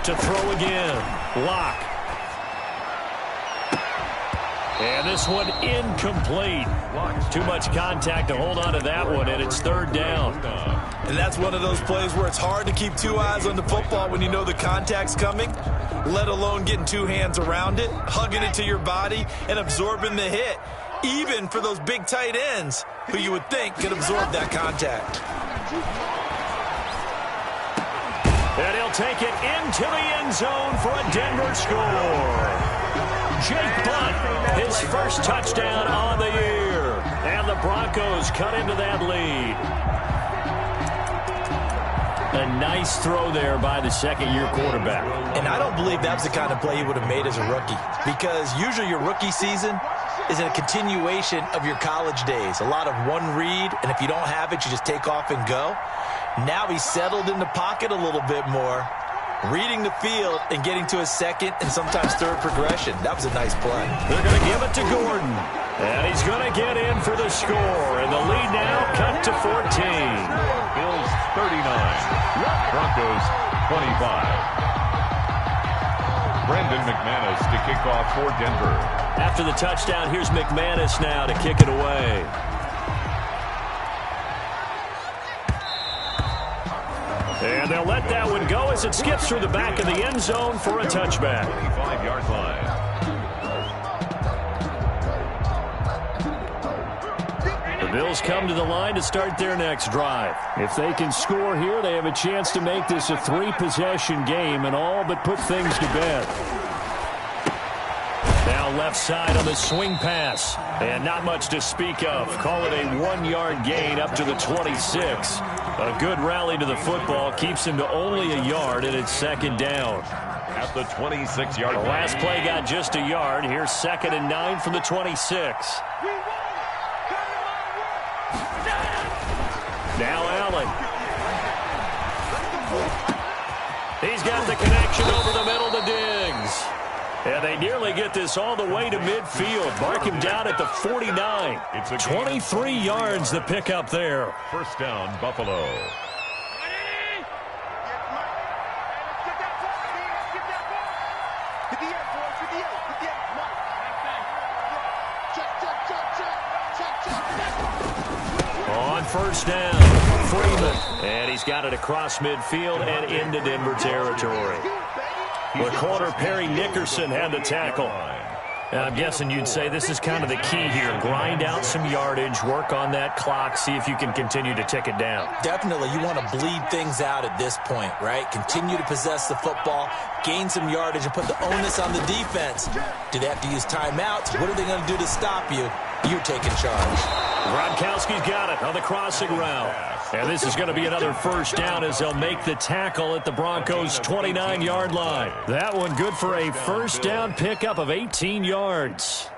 To throw again. Lock. And this one incomplete. Too much contact to hold on to that one, and it's 3rd down. And that's one of those plays where it's hard to keep 2 eyes on the football when you know the contact's coming, let alone getting 2 hands around it, hugging it to your body, and absorbing the hit, even for those big tight ends who you would think could absorb that contact. And he'll take it into the end zone for a Denver score. Jake Butt, his first touchdown on the year. And the Broncos cut into that lead. A nice throw there by the second-year quarterback. And I don't believe that's the kind of play he would have made as a rookie, because usually your rookie season is a continuation of your college days. A lot of one read, and if you don't have it, you just take off and go. Now he's settled in the pocket a little bit more, reading the field and getting to his second and sometimes third progression. That was a nice play. They're going to give it to Gordon. And he's going to get in for the score. And the lead now cut to 14. Bills 39. Broncos 25. Brendan McManus to kick off for Denver. After the touchdown, here's McManus now to kick it away. And they'll let that one go as it skips through the back of the end zone for a touchback. 25-yard line. The Bills come to the line to start their next drive. If they can score here, they have a chance to make this a 3-possession game and all but put things to bed. Now left side on the swing pass. And not much to speak of. Call it a 1-yard gain up to the 26. A good rally to the football keeps him to only a yard, and it's 2nd down. At the 26-yard line. The last play got just a yard. Here's 2nd and 9 from the 26. Now Allen. He's got the connection over the middle to Diggs. And they nearly get this all the way to midfield. Mark him down at the 49. It's 23 yards the pickup there. 1st down, Buffalo. On 1st down, Freeman. And he's got it across midfield and into Denver territory. The corner, Perry Nickerson, had the tackle. I'm guessing you'd say this is kind of the key here. Grind out some yardage, work on that clock, see if you can continue to tick it down. Definitely, you want to bleed things out at this point, right? Continue to possess the football, gain some yardage, and put the onus on the defense. Do they have to use timeouts? What are they going to do to stop you? You're taking charge. Gronkowski's got it on the crossing route. And this is going to be another 1st down as they'll make the tackle at the Broncos' 29-yard line. That one good for a 1st down pickup of 18 yards.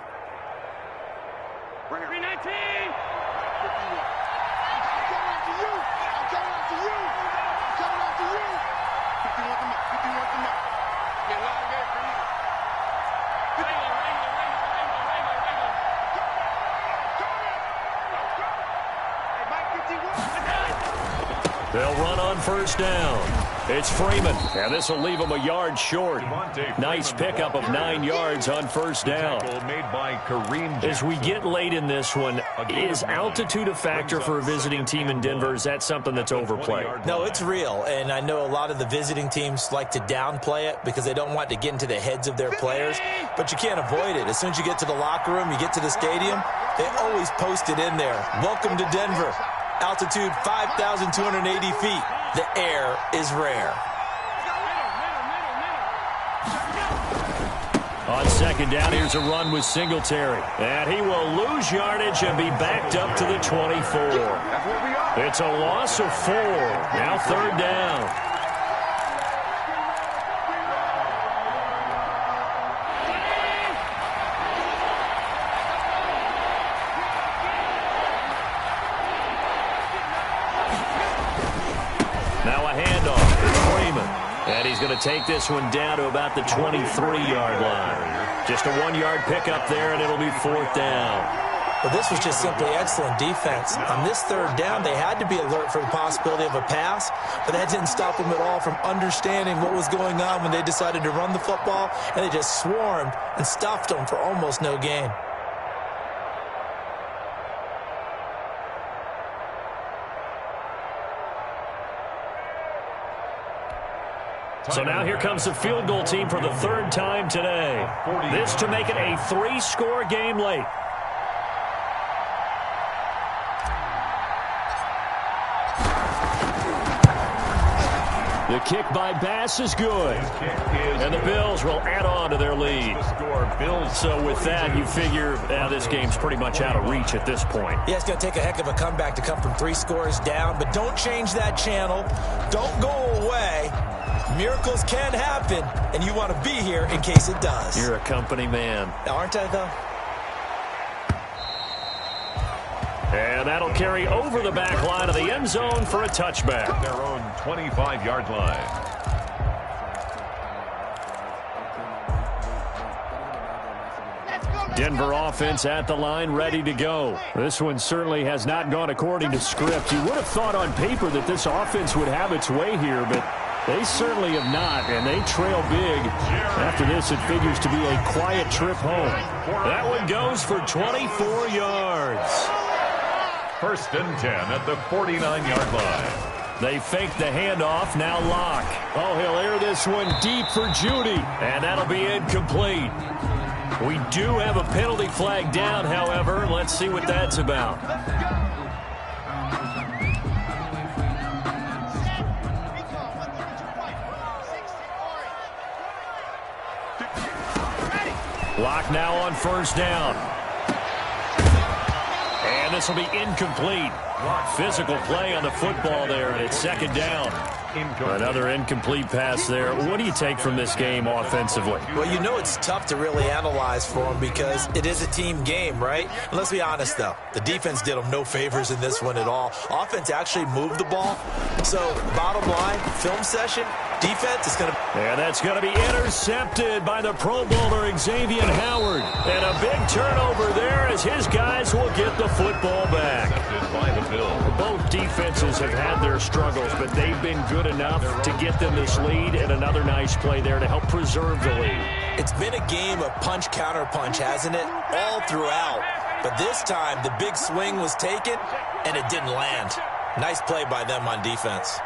They'll run on 1st down. It's Freeman, and this will leave him a yard short. Nice pickup of 9 yards on 1st down. As we get late in this one, is altitude a factor for a visiting team in Denver? Is that something that's overplayed? No, it's real, and I know a lot of the visiting teams like to downplay it because they don't want to get into the heads of their players, but you can't avoid it. As soon as you get to the locker room, you get to the stadium, they always post it in there. Welcome to Denver. Altitude 5,280 feet. The air is rare. On 2nd down, here's a run with Singletary. And he will lose yardage and be backed up to the 24. It's a loss of 4. Now 3rd down. And he's going to take this one down to about the 23-yard line. Just a 1-yard pickup there, and it'll be 4th down. Well, this was just simply excellent defense. On this 3rd down, they had to be alert for the possibility of a pass, but that didn't stop them at all from understanding what was going on when they decided to run the football, and they just swarmed and stuffed them for almost no gain. So now here comes the field goal team for the 3rd time today. This to make it a 3-score game late. The kick by Bass is good. And the Bills will add on to their lead. So with that, you figure this game's pretty much out of reach at this point. Yeah, it's going to take a heck of a comeback to come from 3 scores down, but don't change that channel. Don't go away. Miracles can happen, and you want to be here in case it does. You're a company man. Aren't I, though? And that'll carry over the back line of the end zone for a touchback. Their own 25-yard line. Denver offense at the line, ready to go. This one certainly has not gone according to script. You would have thought on paper that this offense would have its way here, but they certainly have not, and they trail big. After this, it figures to be a quiet trip home. That one goes for 24 yards. 1st and 10 at the 49-yard line. They fake the handoff, now Locke. Oh, he'll air this one deep for Judy, and that'll be incomplete. We do have a penalty flag down, however. Let's see what that's about. Locke now on 1st down. And this will be incomplete. Physical play on the football there, and it's 2nd down. Another incomplete pass there. What do you take from this game offensively? Well, you know it's tough to really analyze for them because it is a team game, right? And let's be honest, though. The defense did them no favors in this one at all. Offense actually moved the ball. So, bottom line, film session, defense is going to... And that's going to be intercepted by the Pro Bowler Xavier Howard. And a big turnover there as his guys will get the football back. By the Bills. Both defenses have had their struggles, but they've been good enough to get them this lead, and another nice play there to help preserve the lead. It's been a game of punch-counter-punch, hasn't it? All throughout. But this time, the big swing was taken, and it didn't land. Nice play by them on defense.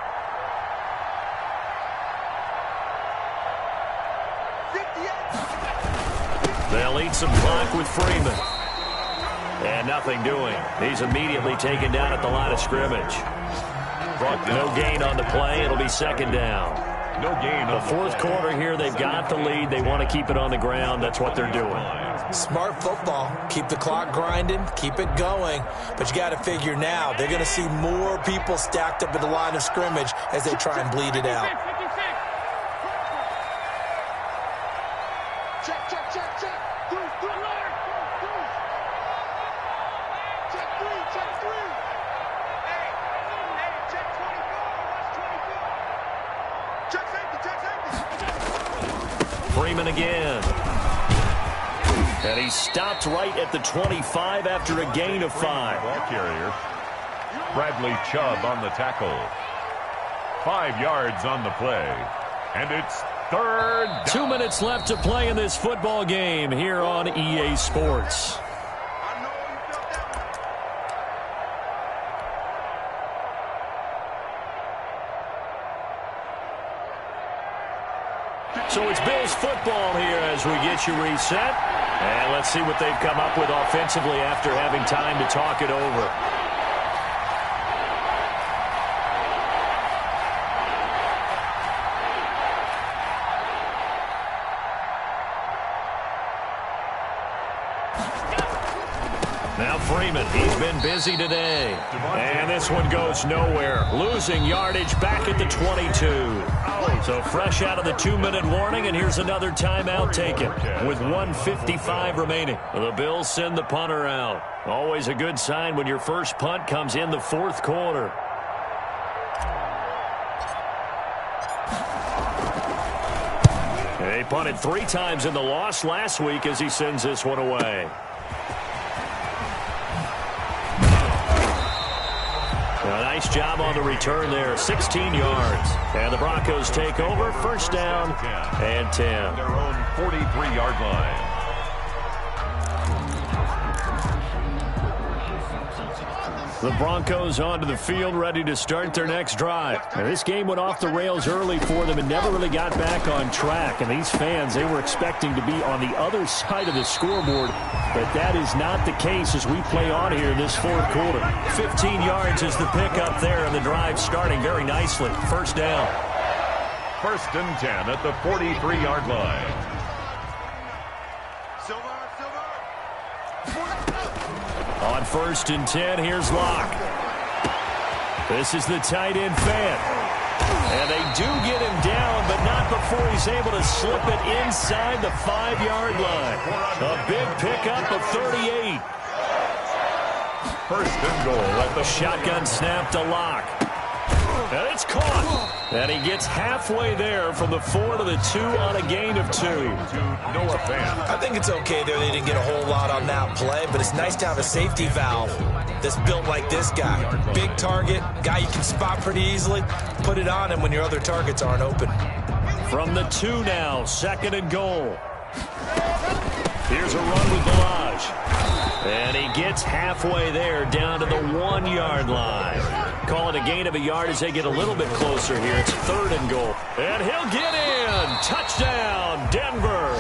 They'll eat some clock with Freeman. And nothing doing. He's immediately taken down at the line of scrimmage. No gain on the play. It'll be 2nd down. No gain on the 4th quarter here. They've got the lead. They want to keep it on the ground. That's what they're doing. Smart football. Keep the clock grinding. Keep it going. But you got to figure now, they're going to see more people stacked up at the line of scrimmage as they try and bleed it out. Check, check, check, check. Check 3, check 3. Hey, check 24. What's 24? Check safety, check safety. Freeman again. And he stopped right at the 25 after a gain of 5. Ball carrier. Bradley Chubb on the tackle. 5 yards on the play. And it's 3rd down. 2 minutes left to play in this football game here on EA Sports. So it's Bills football here as we get you reset. And let's see what they've come up with offensively after having time to talk it over. Now Freeman, he's been busy today. And this one goes nowhere. Losing yardage back at the 22. So fresh out of the 2-minute warning, and here's another timeout taken with 1:55 remaining. The Bills send the punter out. Always a good sign when your first punt comes in the 4th quarter. They punted 3 times in the loss last week as he sends this one away. A nice job on the return there, 16 yards. And the Broncos take over, first down and 10. Their own 43-yard line. The Broncos onto the field, ready to start their next drive. Now, this game went off the rails early for them and never really got back on track. And these fans, they were expecting to be on the other side of the scoreboard, but that is not the case as we play on here in this fourth quarter. 15 yards is the pickup there, and the drive starting very nicely. First down. First and 10 at the 43-yard line. On first and 10, here's Locke. This is the tight end fan. And they do get him down, but not before he's able to slip it inside the 5-yard line. A big pickup of 38. First and goal at the shotgun snap to Locke. And it's caught. And he gets halfway there from the 4 to the 2 on a gain of 2. I think it's okay there. They didn't get a whole lot on that play, but it's nice to have a safety valve that's built like this guy. Big target, guy you can spot pretty easily. Put it on him when your other targets aren't open. From the 2 now, second and goal. Here's a run with Balaj. And he gets halfway there down to the 1-yard line. Call it a gain of a yard as they get a little bit closer here. It's third and goal. And he'll get in. Touchdown, Denver.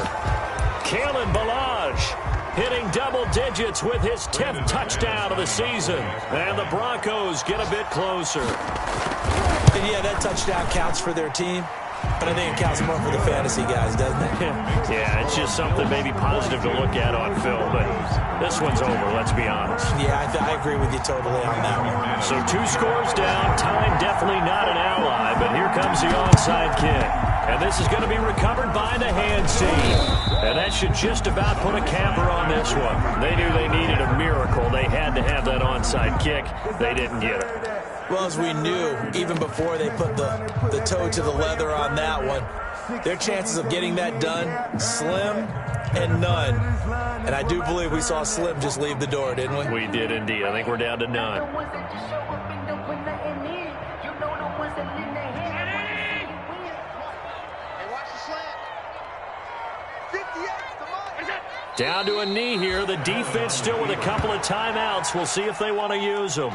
Kalen Balaj hitting double digits with his 10th touchdown of the season. And the Broncos get a bit closer. And yeah, that touchdown counts for their team. But I think it counts more for the fantasy guys, doesn't it? Yeah, it's just something maybe positive to look at on film, but this one's over, let's be honest. Yeah, I agree with you totally on that one. So 2 scores down, time definitely not an ally, but here comes the onside kick. And this is going to be recovered by the hands team. And that should just about put a capper on this one. They knew they needed a miracle. They had to have that onside kick. They didn't get it. Well, as we knew, even before they put the toe to the leather on that one, their chances of getting that done, slim and none. And I do believe we saw Slim just leave the door, didn't we? We did indeed. I think we're down to none. Down to a knee here. The defense still with a couple of timeouts. We'll see if they want to use them.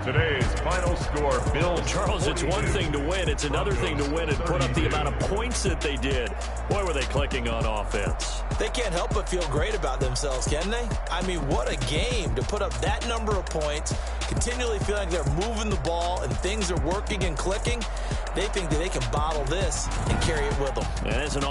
Today's final score, Bill. Charles, it's one thing to win. It's another thing to win and put up the amount of points that they did. Boy, were they clicking on offense. They can't help but feel great about themselves, can they? I mean, what a game to put up that number of points, continually feel like they're moving the ball and things are working and clicking. They think that they can bottle this and carry it with them. And as an